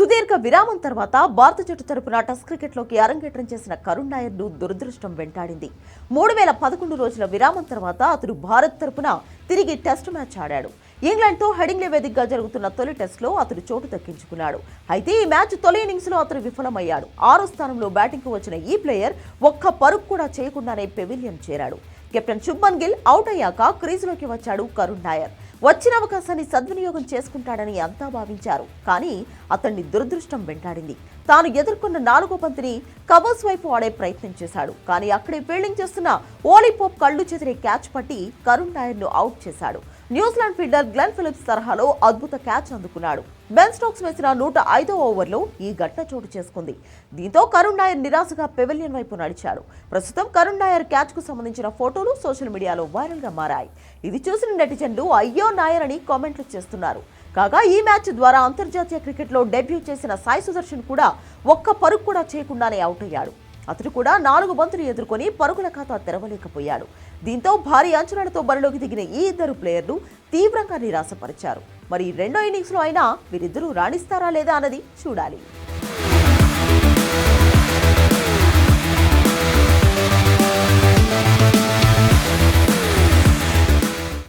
సుదీర్ఘ విరామం తర్వాత భారత జట్టు తరపున టెస్ట్ క్రికెట్లోకి అరంగేట్రం చేసిన కరుణ్ నాయర్ను దురదృష్టం వెంటాడింది. 3011 రోజుల విరామం తర్వాత అతడు భారత్ తరపున తిరిగి టెస్ట్ మ్యాచ్ ఆడాడు. ఇంగ్లాండ్తో హెడింగ్లే వేదికగా జరుగుతున్న తొలి టెస్ట్లో అతడు చోటు దక్కించుకున్నాడు. అయితే ఈ మ్యాచ్ తొలి ఇన్నింగ్స్లో అతడు విఫలమయ్యాడు. 6వ స్థానంలో బ్యాటింగ్కు వచ్చిన ఈ ప్లేయర్ ఒక్క పరుగు కూడా చేయకుండానే పెవిలియన్ చేరాడు. కెప్టెన్ శుభ్మన్ గిల్ అవుట్ అయ్యాక క్రీజులోకి వచ్చాడు కరుణ్ నాయర్. వచ్చిన అవకాశాన్ని సద్వినియోగం చేసుకుంటాడని అంతా భావించారు. కానీ అతన్ని దురదృష్టం వెంటాడింది. తాను ఎదుర్కొన్న 4వ బంతిని కవర్స్ వైపు ఆడే ప్రయత్నం చేశాడు. కానీ అక్కడే ఫీల్డింగ్ చేస్తున్న ఓలీ పోప్ కళ్లు చెదిరే క్యాచ్ పట్టి కరుణ్ నాయర్ను అవుట్ చేశాడు. న్యూజిలాండ్ ఫీల్డర్ గ్లెన్ ఫిలిప్స్ తరహాలో అద్భుత క్యాచ్ అందుకున్నాడు. బెన్ స్టోక్స్ వేసిన 105వ ఓవర్లో ఈ ఘటన చోటు చేసుకుంది. దీంతో కరుణ్ నాయర్ నిరాశగా పెవిలియన్ వైపు నడిచాడు. ప్రస్తుతం కరుణ్ నాయర్ క్యాచ్కు సంబంధించిన ఫోటోలు సోషల్ మీడియాలో వైరల్గా మారాయి. ఇది చూసిన నెటిజన్లు అయ్యో నాయర్ అని కామెంట్లు చేస్తున్నారు. కాగా ఈ మ్యాచ్ ద్వారా అంతర్జాతీయ క్రికెట్లో డెబ్యూ చేసిన సాయి సుదర్శన్ కూడా ఒక్క పరుగు కూడా చేయకుండానే అవుట్ అయ్యాడు. అతడు కూడా 4 బంతులు ఎదుర్కొని పరుగుల ఖాతా తెరవలేకపోయాడు. దీంతో భారీ అంచనాలతో బరిలోకి దిగిన ఈ ఇద్దరు ప్లేయర్లు తీవ్రంగా నిరాశపరిచారు. మరి రెండో ఇన్నింగ్స్లో అయినా వీరిద్దరూ రాణిస్తారా లేదా అన్నది చూడాలి.